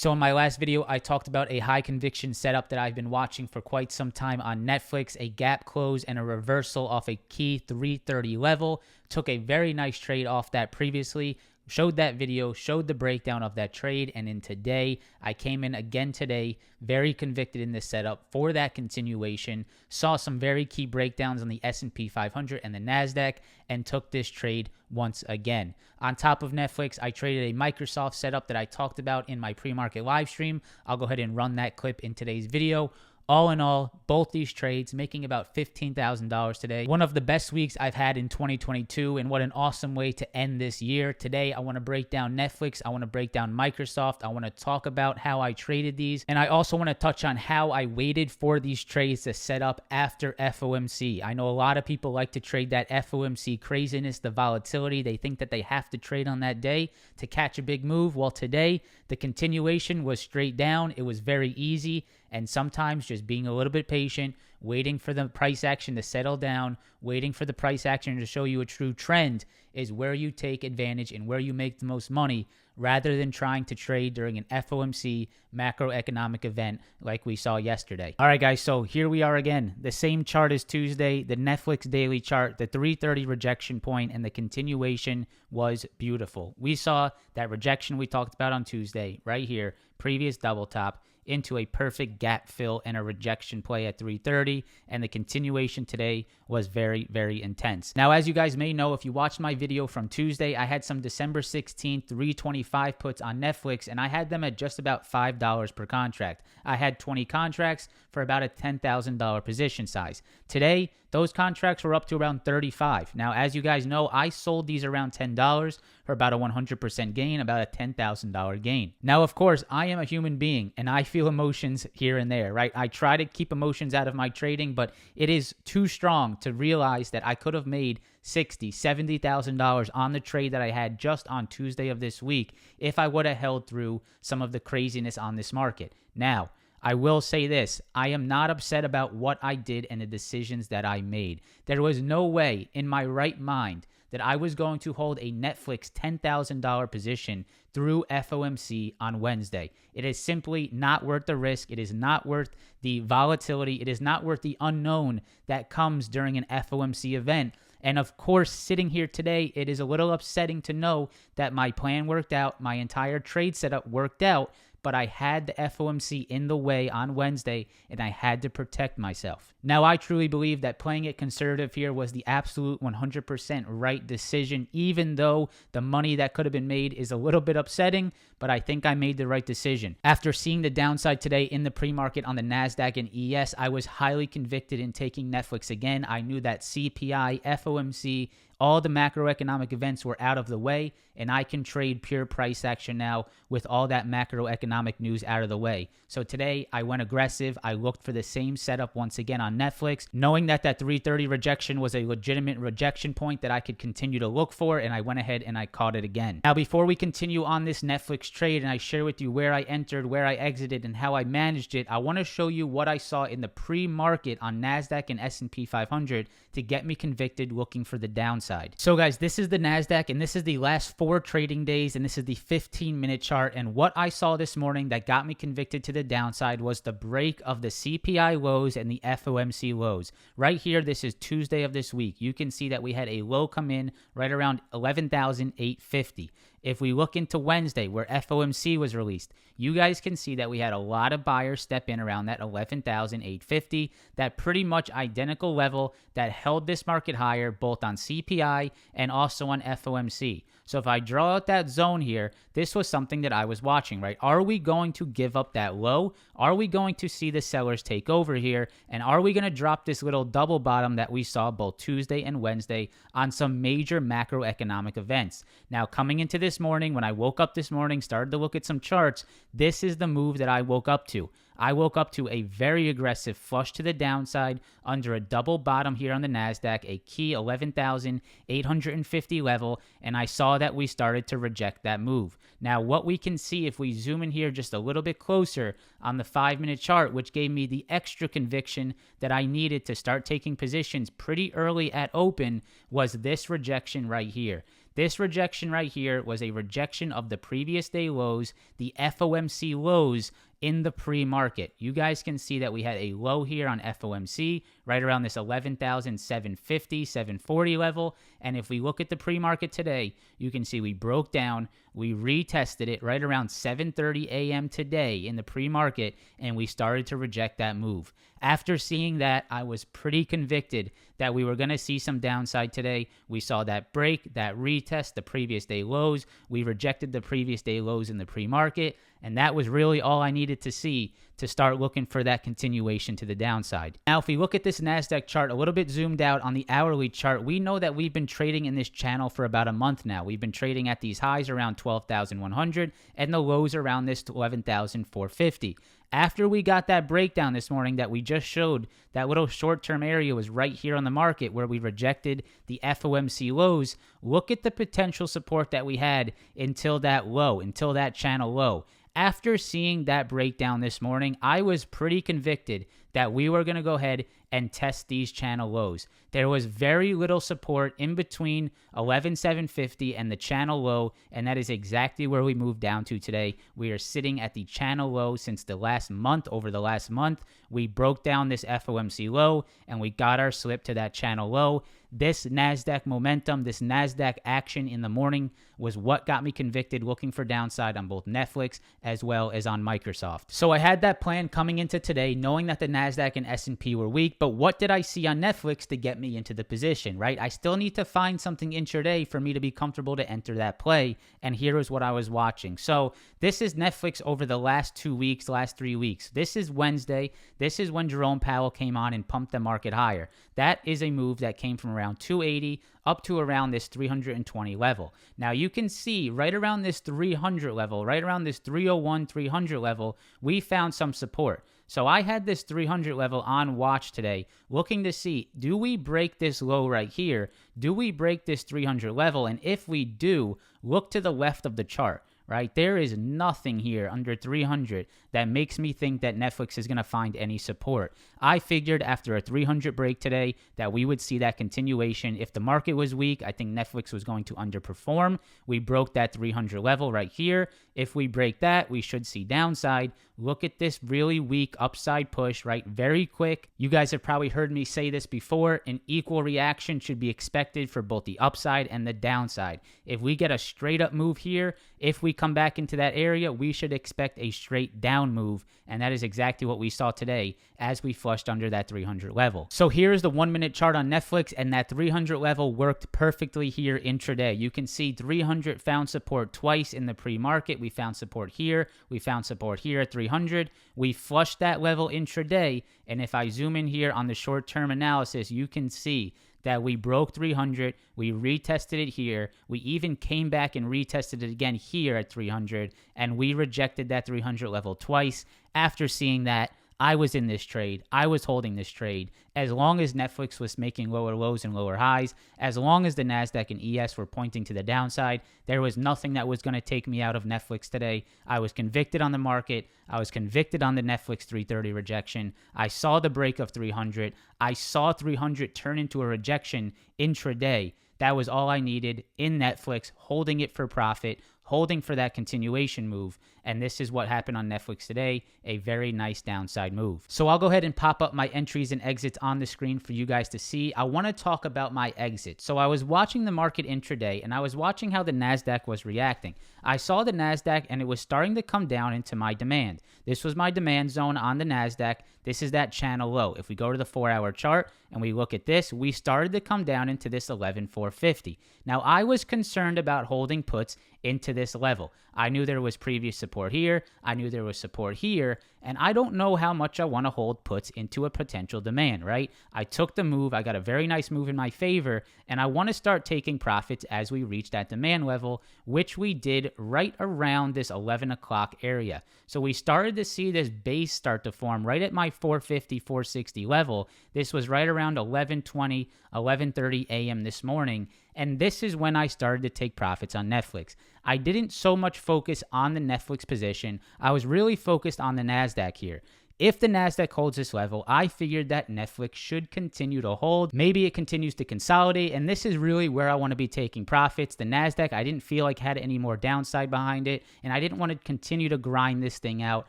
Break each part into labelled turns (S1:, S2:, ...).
S1: So in my last video, I talked about a high conviction setup that I've been watching for quite some time on Netflix, a gap close and a reversal off a key 330 level. Took a very nice trade off that previously. Showed that video, showed the breakdown of that trade, and in today, I came in again today, very convicted in this setup for that continuation, saw some very key breakdowns on the S&P 500 and the NASDAQ, and took this trade once again. On top of Netflix, I traded a Microsoft setup that I talked about in my pre-market live stream. I'll go ahead and run that clip in today's video. All in all, both these trades making about $15,000 today. One of the best weeks I've had in 2022, and what an awesome way to end this year. Today, I want to break down Netflix. I want to break down Microsoft. I want to talk about how I traded these. And I also want to touch on how I waited for these trades to set up after FOMC. I know a lot of people like to trade that FOMC craziness, the volatility. They think that they have to trade on that day to catch a big move. Well, today, the continuation was straight down. It was very easy. And sometimes just being a little bit patient, waiting for the price action to settle down, waiting for the price action to show you a true trend is where you take advantage and where you make the most money, rather than trying to trade during an FOMC macroeconomic event like we saw yesterday. All right, guys, so here we are again. The same chart as Tuesday, the Netflix daily chart, the 330 rejection point, and the continuation was beautiful. We saw that rejection we talked about on Tuesday right here, previous double top, into a perfect gap fill and a rejection play at 330, and the continuation today was very, very intense. Now, as you guys may know, if you watched my video from Tuesday, I had some December 16th 325 puts on Netflix, and I had them at just about $5 per contract. I had 20 contracts for about a $10,000 position size. Today, those contracts were up to around 35. Now, as you guys know, I sold these around $10 for about a 100% gain, about a $10,000 gain. Now, of course, I am a human being and I feel emotions here and there, right? I try to keep emotions out of my trading, but it is too strong to realize that I could have made $60,000, $70,000 on the trade that I had just on Tuesday of this week if I would have held through some of the craziness on this market. Now, I will say this, I am not upset about what I did and the decisions that I made. There was no way in my right mind that I was going to hold a Netflix $10,000 position through FOMC on Wednesday. It is simply not worth the risk. It is not worth the volatility. It is not worth the unknown that comes during an FOMC event. And of course, sitting here today, it is a little upsetting to know that my plan worked out, my entire trade setup worked out, but I had the FOMC in the way on Wednesday, and I had to protect myself. Now, I truly believe that playing it conservative here was the absolute 100% right decision, even though the money that could have been made is a little bit upsetting, but I think I made the right decision. After seeing the downside today in the pre-market on the NASDAQ and ES, I was highly convicted in taking Netflix again. I knew that CPI, FOMC, all the macroeconomic events were out of the way, and I can trade pure price action now with all that macroeconomic news out of the way. So today, I went aggressive. I looked for the same setup once again on Netflix, knowing that that 330 rejection was a legitimate rejection point that I could continue to look for, and I went ahead and I caught it again. Now, before we continue on this Netflix trade and I share with you where I entered, where I exited, and how I managed it, I want to show you what I saw in the pre-market on NASDAQ and S&P 500 to get me convicted looking for the downside. So guys, this is the NASDAQ, and this is the last 4 trading days, and this is the 15-minute chart. And what I saw this morning that got me convicted to the downside was the break of the CPI lows and the FOMC lows. Right here, this is Tuesday of this week. You can see that we had a low come in right around 11,850. If we look into Wednesday, where FOMC was released, you guys can see that we had a lot of buyers step in around that 11,850, that pretty much identical level that held this market higher, both on CPI and also on FOMC. So if I draw out that zone here, this was something that I was watching, right? Are we going to give up that low? Are we going to see the sellers take over here? And are we going to drop this little double bottom that we saw both Tuesday and Wednesday on some major macroeconomic events? Now, coming into this morning, when I woke up this morning, started to look at some charts, this is the move that I woke up to. I woke up to a very aggressive flush to the downside under a double bottom here on the NASDAQ, a key 11,850 level, and I saw that we started to reject that move. Now, what we can see if we zoom in here just a little bit closer on the 5-minute chart, which gave me the extra conviction that I needed to start taking positions pretty early at open, was this rejection right here. This rejection right here was a rejection of the previous day lows, the FOMC lows in the pre-market. You guys can see that we had a low here on FOMC right around this 11,750, 740 level. And if we look at the pre-market today, you can see we broke down, we retested it right around 7:30 a.m. today in the pre-market, and we started to reject that move. After seeing that, I was pretty convicted that we were going to see some downside today. We saw that break, that retest, the previous day lows. We rejected the previous day lows in the pre-market, and that was really all I needed to see to start looking for that continuation to the downside. Now, if we look at this NASDAQ chart a little bit zoomed out on the hourly chart, we know that we've been trading in this channel for about a month now. We've been trading at these highs around 12,100 and the lows around this 11,450. After we got that breakdown this morning that we just showed, that little short-term area was right here on the market where we rejected the FOMC lows. Look at the potential support that we had until that low, until that channel low. After seeing that breakdown this morning, I was pretty convicted that we were going to go ahead and test these channel lows. There was very little support in between 11,750 and the channel low, and that is exactly where we moved down to today. We are sitting at the channel low since the last month. Over the last month, we broke down this FOMC low, and we got our slip to that channel low. This NASDAQ momentum, this NASDAQ action in the morning was what got me convicted looking for downside on both Netflix as well as on Microsoft. So I had that plan coming into today, knowing that the NASDAQ and S&P were weak, but what did I see on Netflix to get me into the position, right? I still need to find something intraday for me to be comfortable to enter that play, and here is what I was watching. So this is Netflix over the last 2 weeks, last 3 weeks. This is Wednesday. This is when Jerome Powell came on and pumped the market higher. That is a move that came from around 280 up to around this 320 level. Now you can see right around this 300 level, right around this 301, 300 level, we found some support. So I had this 300 level on watch today, looking to see, do we break this low right here? Do we break this 300 level? And if we do, look to the left of the chart. Right? There is nothing here under 300 that makes me think that Netflix is going to find any support. I figured after a 300 break today that we would see that continuation. If the market was weak, I think Netflix was going to underperform. We broke that 300 level right here. If we break that, we should see downside. Look at this really weak upside push, right? Very quick. You guys have probably heard me say this before. An equal reaction should be expected for both the upside and the downside. If we get a straight up move here, if we come back into that area, we should expect a straight down move. And that is exactly what we saw today as we flushed under that 300 level. So here is the 1 minute chart on Netflix, and that 300 level worked perfectly here intraday. You can see 300 found support twice in the pre-market. We found support here. We found support here at 300. We flushed that level intraday. And if I zoom in here on the short-term analysis, you can see that we broke 300, we retested it here, we even came back and retested it again here at 300, and we rejected that 300 level twice. After seeing that, I was in this trade. I was holding this trade. As long as Netflix was making lower lows and lower highs, as long as the NASDAQ and ES were pointing to the downside, there was nothing that was going to take me out of Netflix today. I was convicted on the market. I was convicted on the Netflix 330 rejection. I saw the break of 300. I saw 300 turn into a rejection intraday. That was all I needed in Netflix, holding it for profit, holding for that continuation move. And this is what happened on Netflix today, a very nice downside move. So I'll go ahead and pop up my entries and exits on the screen for you guys to see. I want to talk about my exit. So I was watching the market intraday, and I was watching how the NASDAQ was reacting. I saw the NASDAQ, and it was starting to come down into my demand. This was my demand zone on the NASDAQ. This is that channel low. If we go to the 4-hour chart and we look at this, we started to come down into this 11,450. Now, I was concerned about holding puts into this level. I knew there was previous support here. I knew there was support here. And I don't know how much I want to hold puts into a potential demand, right? I took the move. I got a very nice move in my favor. And I want to start taking profits as we reach that demand level, which we did right around this 11 o'clock area. So we started to see this base start to form right at my 450, 460 level. This was right around 11:20, 11:30 a.m. this morning. And this is when I started to take profits on Netflix. I didn't so much focus on the Netflix position. I was really focused on the NASDAQ here. If the NASDAQ holds this level, I figured that Netflix should continue to hold. Maybe it continues to consolidate, and this is really where I want to be taking profits. The NASDAQ, I didn't feel like had any more downside behind it, and I didn't want to continue to grind this thing out.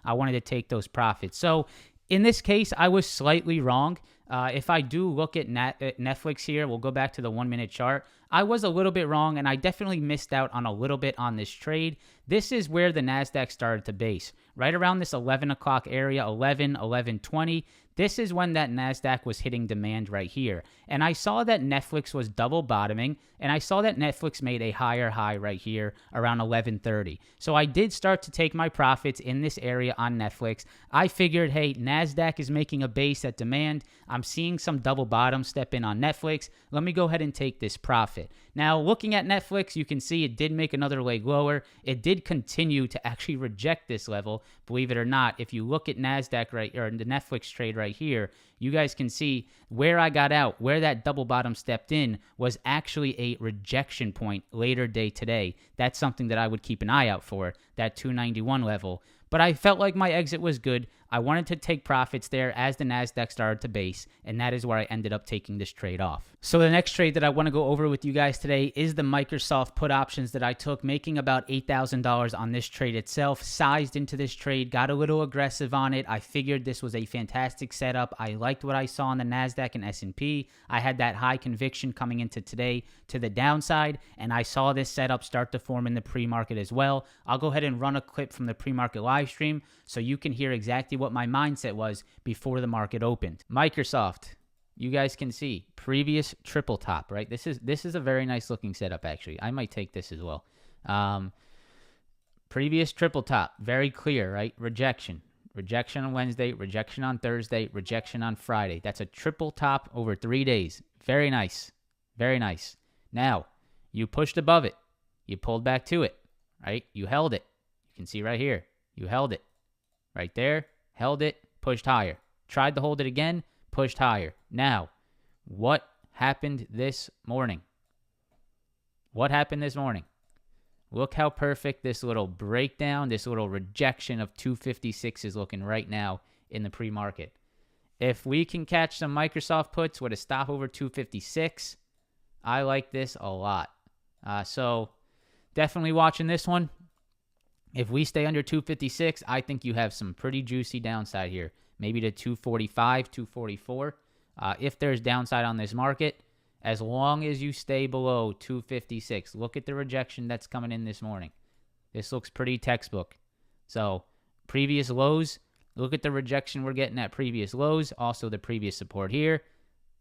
S1: I wanted to take those profits. So in this case, I was slightly wrong. If I do look at Netflix here, we'll go back to the 1 minute chart. I was a little bit wrong, and I definitely missed out on a little bit on this trade. This is where the NASDAQ started to base, right around this 11 o'clock area, 11:20. This is when that NASDAQ was hitting demand right here. And I saw that Netflix was double bottoming, and I saw that Netflix made a higher high right here around 11:30. So I did start to take my profits in this area on Netflix. I figured, hey, NASDAQ is making a base at demand. I'm seeing some double bottom step in on Netflix. Let me go ahead and take this profit. Now, looking at Netflix, you can see it did make another leg lower. It did continue to actually reject this level. Believe it or not, if you look at NASDAQ right, or the Netflix trade right here, you guys can see where I got out, where that double bottom stepped in was actually a rejection point later day today. That's something that I would keep an eye out for, that 291 level. But I felt like my exit was good. I wanted to take profits there as the NASDAQ started to base, and that is where I ended up taking this trade off. So the next trade that I want to go over with you guys today is the Microsoft put options that I took, making about $8,000 on this trade itself. Sized into this trade, got a little aggressive on it. I figured this was a fantastic setup. I liked what I saw on the NASDAQ and S&P. I had that high conviction coming into today to the downside, and I saw this setup start to form in the pre-market as well. I'll go ahead and run a clip from the pre-market live stream so you can hear exactly what my mindset was before the market opened. Microsoft, you guys can see previous triple top, right? This is a very nice looking setup, actually. I might take this as well. Previous triple top, very clear, right? Rejection on Wednesday, rejection on Thursday, rejection on Friday. That's a triple top over 3 days. Very nice. Very nice. Now, you pushed above it. You pulled back to it, right? You held it. You can see right here. You held it. Right there. Held it. Pushed higher. Tried to hold it again. Pushed higher. Now, what happened this morning? What happened this morning? Look how perfect this little breakdown, this little rejection of 256 is looking right now in the pre-market. If we can catch some Microsoft puts with a stop over 256, I like this a lot. So definitely watching this one. If we stay under 256, I think you have some pretty juicy downside here. Maybe to 245, 244. If there's downside on this market, as long as you stay below 256. Look at the rejection that's coming in this morning. This looks pretty textbook. So previous lows, look at the rejection we're getting at previous lows. Also the previous support here.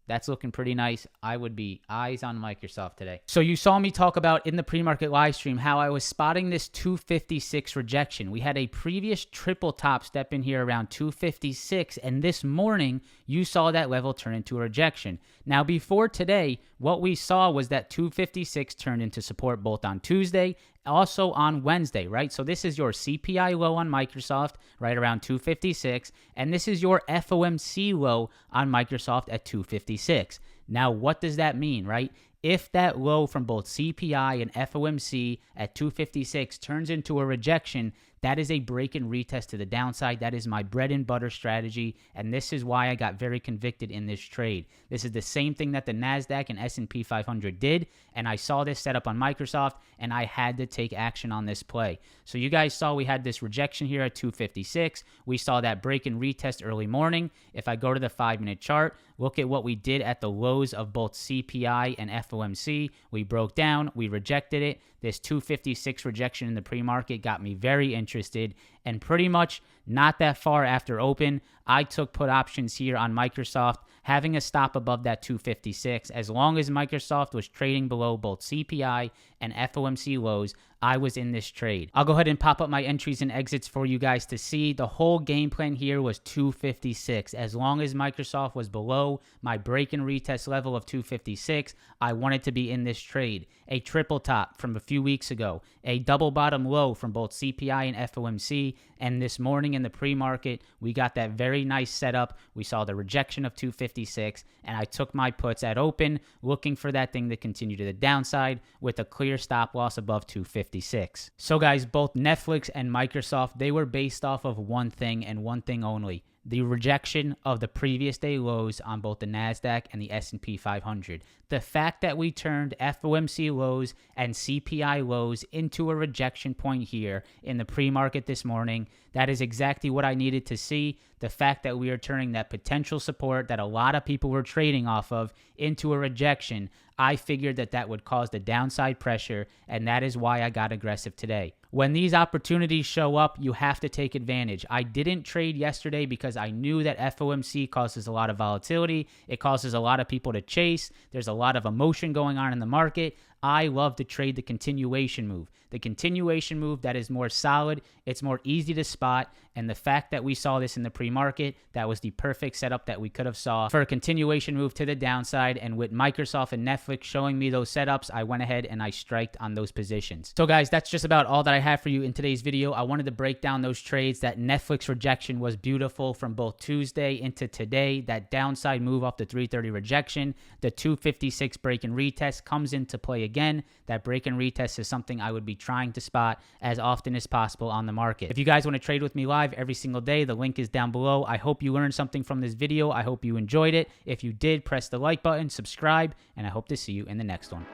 S1: That's looking pretty nice. I would be eyes on Microsoft today. So you saw me talk about in the pre-market live stream how I was spotting this 256 rejection. We had a previous triple top step in here around 256, and this morning you saw that level turn into a rejection. Now before today, what we saw was that 256 turned into support both on Tuesday, also on Wednesday, right? So this is your CPI low on Microsoft, right around 256, and this is your FOMC low on Microsoft at 256. Now, what does that mean, right? If that low from both CPI and FOMC at 256 turns into a rejection, that is a break and retest to the downside. That is my bread and butter strategy, and this is why I got very convicted in this trade. This is the same thing that the NASDAQ and S&P 500 did, and I saw this set up on Microsoft, and I had to take action on this play. So you guys saw we had this rejection here at 256. We saw that break and retest early morning. If I go to the 5-minute chart, look at what we did at the lows of both CPI and FOMC. We broke down. We rejected it. This 256 rejection in the pre-market got me very interested, and pretty much not that far after open, I took put options here on Microsoft, having a stop above that 256. As long as Microsoft was trading below both CPI and FOMC lows, I was in this trade. I'll go ahead and pop up my entries and exits for you guys to see. The whole game plan here was 256. As long as Microsoft was below my break and retest level of 256, I wanted to be in this trade. A triple top from a few weeks ago, a double bottom low from both CPI and FOMC, and this morning in the pre-market, we got that very nice setup. We saw the rejection of 256, and I took my puts at open, looking for that thing to continue to the downside with a clear stop loss above 256. So guys, both Netflix and Microsoft, they were based off of one thing and one thing only. the rejection of the previous day lows on both the NASDAQ and the S&P 500. The fact that we turned FOMC lows and CPI lows into a rejection point here in the pre-market this morning, that is exactly what I needed to see. The fact that we are turning that potential support that a lot of people were trading off of into a rejection, I figured that that would cause the downside pressure, and that is why I got aggressive today. When these opportunities show up, you have to take advantage. I didn't trade yesterday because I knew that FOMC causes a lot of volatility. It causes a lot of people to chase. There's a lot of emotion going on in the market. I love to trade the continuation move. The continuation move that is more solid, it's more easy to spot, and the fact that we saw this in the pre-market, that was the perfect setup that we could have saw for a continuation move to the downside, and with Microsoft and Netflix showing me those setups, I went ahead and I striked on those positions. So guys, that's just about all that I have for you in today's video. I wanted to break down those trades. That Netflix rejection was beautiful from both Tuesday into today. That downside move off the 330 rejection, the 256 break and retest comes into play again. That break and retest is something I would be trying to spot as often as possible on the market. If you guys want to trade with me live every single day, the link is down below. I hope you learned something from this video. I hope you enjoyed it. If you did, press the like button, subscribe, and I hope to see you in the next one.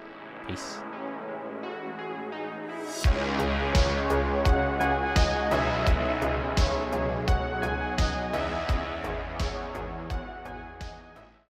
S1: Peace.